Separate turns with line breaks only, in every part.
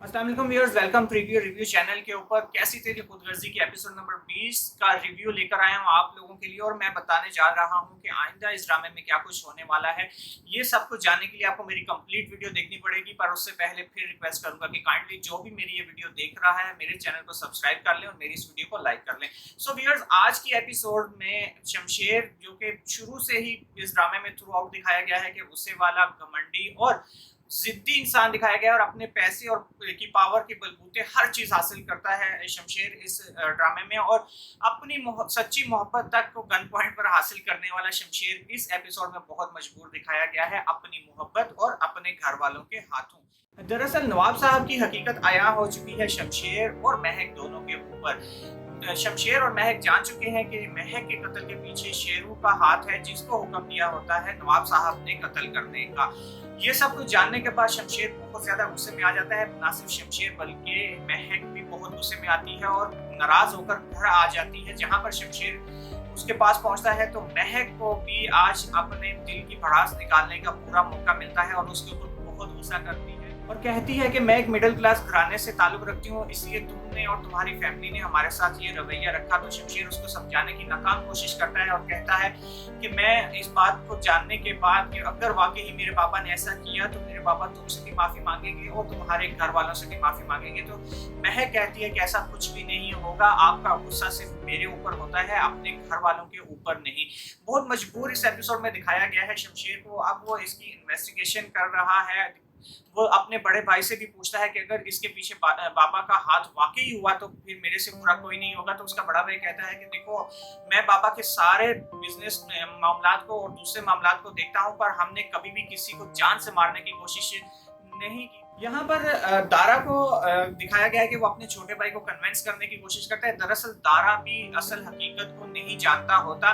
अस्सलाम वालेकुम viewers, welcome preview review channel के ऊपर कैसी तेरी खुदगर्जी की एपिसोड नंबर 20 का रिव्यू लेकर आया हूं आप लोगों के लिए। और मैं बताने जा रहा हूं कि आइंदा इस ड्रामे में क्या कुछ होने वाला है। ये सब कुछ जानने के लिए आपको मेरी कंप्लीट वीडियो देखनी पड़ेगी, पर उससे पहले फिर रिक्वेस्ट करूंगा कि काइंडली जो भी मेरी ये वीडियो देख रहा है मेरे चैनल को सब्सक्राइब कर ले और मेरी इस वीडियो को लाइक कर ले। सो व्यूअर्स, आज की एपिसोड में शमशेर, जो कि शुरू से ही इस ड्रामे में थ्रू आउट दिखाया गया है कि गुस्से वाला, घमंडी और जिद्दी इंसान दिखाया गया और अपने पैसे और की पावर के बलबूते हर चीज हासिल करता है शमशेर इस ड्रामे में। और अपनी सच्ची मोहब्बत तक को गन पॉइंट पर हासिल करने वाला शमशेर इस एपिसोड में बहुत मजबूर दिखाया गया है अपनी मोहब्बत और अपने घर वालों के हाथों। दरअसल नवाब साहब की हकीकत आया हो चुकी है शमशेर और महक दोनों के ऊपर। शमशेर और महक जान चुके हैं कि महक के कत्ल के पीछे शेरू का हाथ है, जिसको हुक्म दिया होता है नवाब साहब ने कत्ल करने का। ये सब कुछ जानने के बाद शमशेर बहुत ज्यादा गुस्से में आ जाता है। ना सिर्फ शमशेर बल्कि महक भी बहुत गुस्से में आती है और नाराज होकर घर आ जाती है। जहां पर शमशेर उसके पास पहुंचता है तो महक को भी आज अपने दिल की भड़ास निकालने का पूरा मौका मिलता है और उसके ऊपर बहुत गुस्सा करती है और कहती है कि मैं एक मिडिल क्लास घराने से ताल्लुक रखती हूँ, इसलिए तुमने और तुम्हारी फैमिली ने हमारे साथ ये रवैया रखा। तो शमशेर उसको समझाने की नाकाम कोशिश करता है और कहता है कि मैं इस बात को जानने के बाद कि अगर वाकई ही मेरे पापा ने ऐसा किया तो मेरे पापा तुमसे भी माफी मांगेंगे और तुम्हारे घर वालों से भी माफी मांगेंगे। तो महक कहती है कि ऐसा कुछ भी नहीं होगा, आपका गुस्सा सिर्फ मेरे ऊपर होता है, अपने घर वालों के ऊपर नहीं। बहुत मजबूर इस एपिसोड में दिखाया गया है शमशेर को। अब वो इसकी इन्वेस्टिगेशन कर रहा है। वो अपने बड़े भाई से भी पूछता है कि अगर इसके पीछे बाबा का हाथ वाकई हुआ तो फिर मेरे से बुरा कोई नहीं होगा। तो उसका बड़ा भाई कहता है कि देखो, मैं बाबा के सारे बिजनेस मामलात को और दूसरे मामलात को देखता हूं, पर हमने कभी भी किसी को जान से मारने की कोशिश नहीं की। यहाँ पर दारा को दिखाया गया है कि वो अपने छोटे भाई को कन्विंस करने की कोशिश करता है। दरअसल दारा भी असल हकीकत को नहीं जानता होता।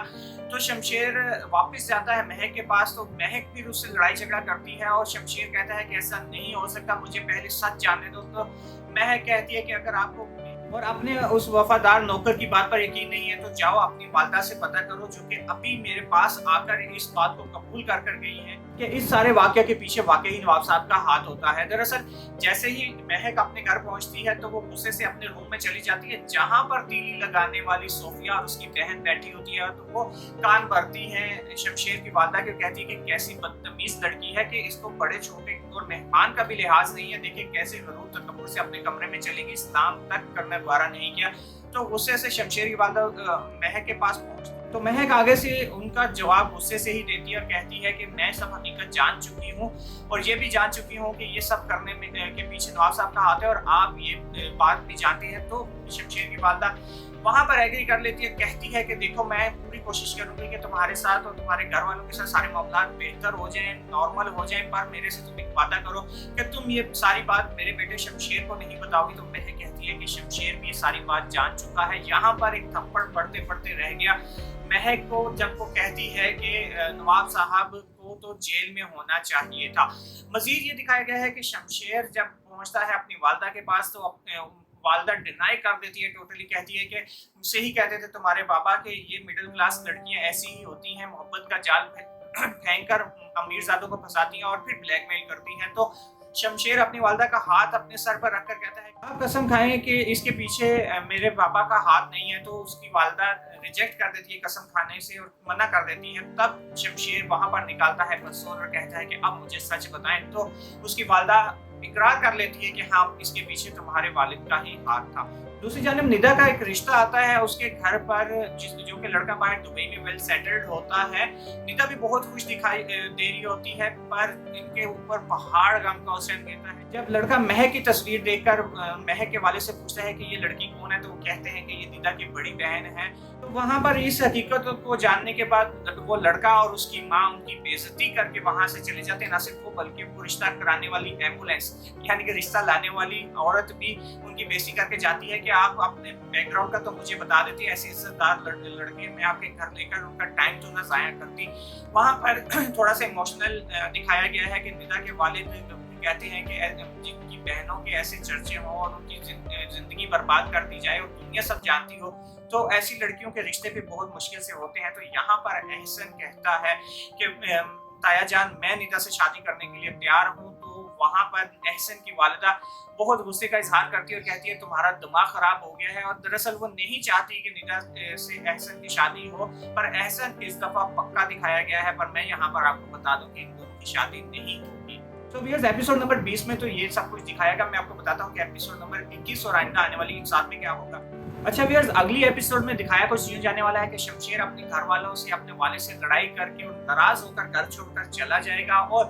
तो शमशेर वापस जाता है महक के पास, तो महक फिर उससे लड़ाई झगड़ा करती है और शमशेर कहता है कि ऐसा नहीं हो सकता, मुझे पहले सच जानने दो। तो महक कहती है कि अगर आपको और अपने उस वफादार नौकर की बात पर यकीन नहीं है तो जाओ अपनी वालदा से पता करो, जो कि अभी मेरे पास आकर इस बात को कबूल कर गई है कि इस सारे वाकये के पीछे वाकई नवाब साहब का हाथ होता है। दरअसल जैसे ही महक अपने घर पहुंचती है तो वो गुस्से से अपने रूम में चली जाती है, जहां पर तीली लगाने वाली सोफिया और उसकी बहन बैठी होती है। तो वो कान भरती है शमशेर की वालदा के, कहती है कि कैसी बदतमीज लड़की है कि इसको बड़े छोटे और मेहमान का भी लिहाज नहीं है, देखिए कैसे गरूर तकब्बुर से अपने कमरे में चलेगी, सलाम तक करना दोबारा नहीं किया। तो गुस्से से शमशेर की वालदा महक के पास पहुंचती, तो महक आगे से उनका जवाब गुस्से से ही देती है और कहती है कि मैं सब हकीकत जान चुकी हूँ और ये भी जान चुकी हूँ कि ये सब करने में के पीछे नवाब साहब का हाथ है और आप ये बात भी जानते हैं। तो शमशेर की वालदा वहां पर एग्री कर लेती है, कहती है कि देखो, मैं पूरी कोशिश करूंगी कि तुम्हारे साथ और तुम्हारे घर वालों के साथ सारे मामला बेहतर हो जाएं, नॉर्मल हो जाएं, पर मेरे से तुम एक वादा करो कि तुम ये सारी बात मेरे बेटे शमशेर को नहीं बताओगी। तो महक कहती है कि शमशेर भी ये सारी बात जान चुका है। यहाँ पर एक थप्पड़ पड़ते पड़ते रह गया महक को, जब वो कहती है कि नवाब साहब को तो जेल में होना चाहिए था। मजीद ये दिखाया गया है कि शमशेर जब पहुंचता है अपनी वालदा के पास तो अपने वालदा डिनाई कर देती है, टोटली कहती है कि मुझसे ही कहते थे तुम्हारे पापा के ये मिडिल क्लास लड़कियां ऐसी ही होती हैं, मोहब्बत का जाल फेंक कर अमीरजादों को फंसाती हैं और फिर ब्लैकमेल करती हैं। तो शमशेर अपनी वालदा का हाथ अपने सर पर रखकर कहता है, आप कसम खाएं कि इसके पीछे मेरे पापा का हाथ नहीं है। तो उसकी वालदा रिजेक्ट कर देती है कसम खाने से और मना कर देती है। तब शमशेर वहां पर निकालता है पिस्तौल और कहता है कि अब मुझे सच बताएं। तो उसकी वालदा इकरार कर लेती है कि हाँ, इसके पीछे तुम्हारे वालिद का ही हाथ था। दूसरी जानब निदा का एक रिश्ता आता है उसके घर पर, जो कि लड़का बाहर दुबई में वेल सेटल्ड होता है। निदा भी बहुत खुश दिखाई दे रही होती है, पर इनके ऊपर पहाड़ गम का ओसन गिरता है जब लड़का महक की तस्वीर देखकर महक के वाले से पूछता है कि ये लड़की कौन है। तो वो कहते हैं कि ये निदा की बड़ी बहन है। तो वहां पर इस हकीकत को जानने के बाद वो लड़का और उसकी माँ उनकी बेइज्जती करके वहां से चले जाते हैं। ना सिर्फ वो बल्कि वो रिश्ता कराने वाली एम्बुलेंस, यानी कि रिश्ता लाने वाली औरत भी उनकी बेइज्जती करके जाती है कि आप अपने बैकग्राउंड का तो मुझे बता देती, ऐसे इज्जतदार लड़के मैं आपके घर लेकर उनका टाइम तो ना जाया करती। वहां पर थोड़ा सा इमोशनल दिखाया गया है कि निदा के वालिद कहते हैं कि जिनकी बहनों के ऐसे चर्चे हों और उनकी जिंदगी बर्बाद कर दी जाए और दुनिया सब जानती हो, तो ऐसी लड़कियों के रिश्ते भी बहुत मुश्किल से होते हैं। तो यहाँ पर एहसन कहता है कि ताया जान, मैं निदा से शादी करने के लिए तैयार हूँ। तो वहां पर एहसन की वालिदा बहुत गुस्से का इजहार करती है और कहती है तुम्हारा दिमाग खराब हो गया है। और दरअसल वो नहीं चाहती कि निदा से एहसन की शादी हो, पर एहसन इस दफा पक्का दिखाया गया है। पर मैं यहाँ पर आपको बता दूं कि इन दोनों की शादी नहीं होगी। तो व्यूअर्स एपिसोड नंबर 20 में तो ये सब कुछ दिखाएगा। मैं आपको बताता हूँ कि एपिसोड नंबर 21 और आइंदा आने वाली 7 में क्या होगा। अच्छा व्यूअर्स, अगली एपिसोड में दिखाया कुछ यूं जाने वाला है कि शमशेर अपने घर वालों से, अपने वाले से लड़ाई करके और नाराज होकर घर छोड़कर चला जाएगा और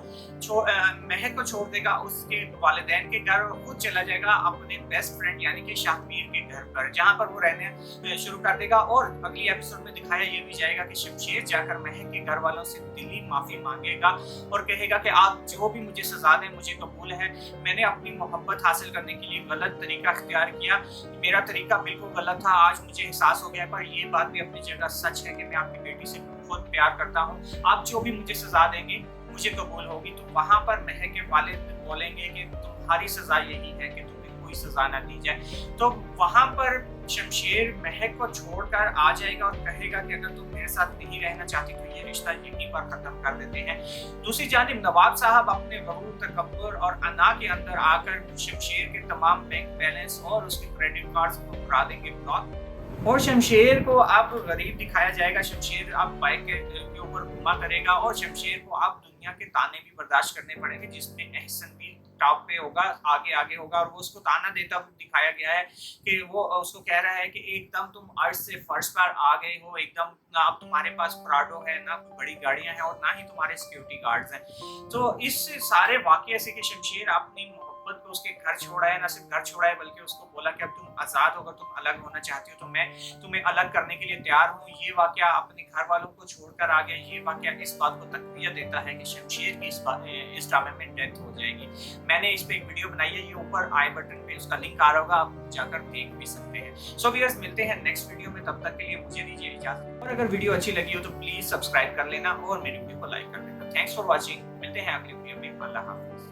महक को छोड़ देगा उसके वालिदैन के घर और खुद चला जाएगा अपने बेस्ट फ्रेंड यानी कि शाहमीर के घर पर, जहां पर वो रहने शुरू कर देगा। और अगली एपिसोड में दिखाया ये भी जाएगा कि शमशेर जाकर महक के घर वालों से दिली माफी मांगेगा और कहेगा कि आप जो भी मुझे सजा दें मुझे कबूल है, मैंने अपनी मोहब्बत हासिल करने के लिए गलत तरीका अख्तियार किया, मेरा तरीका बिल्कुल गलत था, आज मुझे एहसास हो गया। पर ये बात भी अपनी जगह सच है कि मैं आपकी बेटी से खुद प्यार करता हूँ, आप जो भी मुझे सजा देंगे मुझे कबूल होगी। तो वहां पर महक के वालिद बोलेंगे कि तुम्हारी सजा यही है कि तुम्हें कोई सजा ना दी जाए। तो वहां पर शमशेर महक को छोड़कर आ जाएगा और कहेगा कि अगर तुम मेरे साथ नहीं रहना चाहती तो ये रिश्ता यहीं पर खत्म कर देते हैं। दूसरी जानिब नवाब साहब अपने गरूर, तकब्बुर और अना के अंदर आकर शमशेर के तमाम बैंक बैलेंस और उसके क्रेडिट कार्ड्स को करा देंगे ब्लॉक। और शमशेर को अब गरीब दिखाया जाएगा। शमशेर अब बाइक के ऊपर घुमा करेगा और शमशेर को अब दुनिया के ताने भी बर्दाश्त करने पड़ेंगे, जिसमें एहसन भी टॉप पे होगा, आगे आगे होगा। और वो उसको ताना देता हुआ दिखाया गया है कि वो उसको कह रहा है कि एकदम तुम अर्श से फर्श पर आ गए हो, एकदम ना अब तुम्हारे पास प्राडो है, ना बड़ी गाड़ियां हैं और ना ही तुम्हारे सिक्योरिटी गार्ड्स हैं। तो इस सारे वाकये से कि शमशेर अपनी मोहब्बत को उसके घर छोड़ा है, ना सिर्फ घर छोड़ा है बल्कि उसको बोला कि अब तुम आजाद होकर तुम अलग होना चाहती हो तो मैं तुम्हें अलग करने के लिए तैयार हूँ। ये वाकया अपने घर वालों को छोड़कर आ गया। ये वाकया इस बात को तकवीत देता है कि शमशेर की इस ड्रामे में डेथ हो जाएगी। मैंने इस पे एक वीडियो बनाई है, ये ऊपर आई बटन पे उसका लिंक आ रहा होगा, आप जाकर देख भी सकते हैं। सो व्यूअर्स मिलते हैं नेक्स्ट वीडियो में, तब तक के लिए मुझे दीजिए इजाजत। और अगर वीडियो अच्छी लगी हो तो प्लीज सब्सक्राइब कर लेना और मेरी वीडियो को लाइक कर देना। थैंक्स फॉर वॉचिंग, मिलते हैं अगली वीडियो में। अल्लाह हाफिज़।